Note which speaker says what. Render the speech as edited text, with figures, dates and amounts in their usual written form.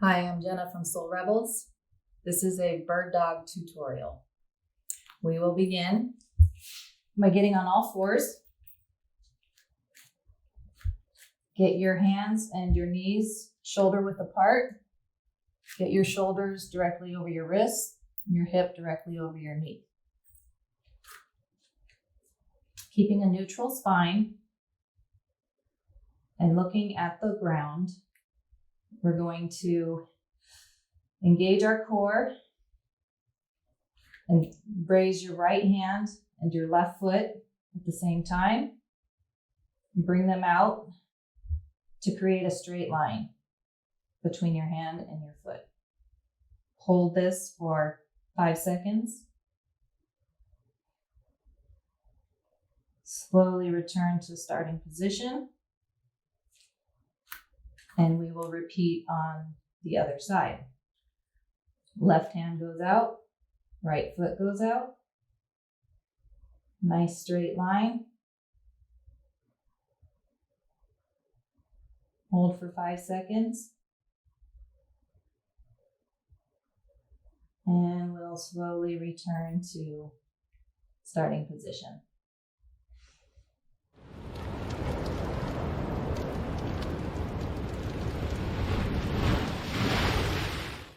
Speaker 1: Hi, I'm Jenna from Soul Rebels. This is a bird dog tutorial. We will begin by getting on all fours. Get your hands and your knees shoulder width apart. Get your shoulders directly over your wrists, your hip directly over your knee. Keeping a neutral spine and looking at the ground, we're going to engage our core and raise your right hand and your left foot at the same time. Bring them out to create a straight line between your hand and your foot. Hold this for 5 seconds. Slowly return to starting position. And we will repeat on the other side. Left hand goes out, right foot goes out. Nice straight line. Hold for 5 seconds. And we'll slowly return to starting position.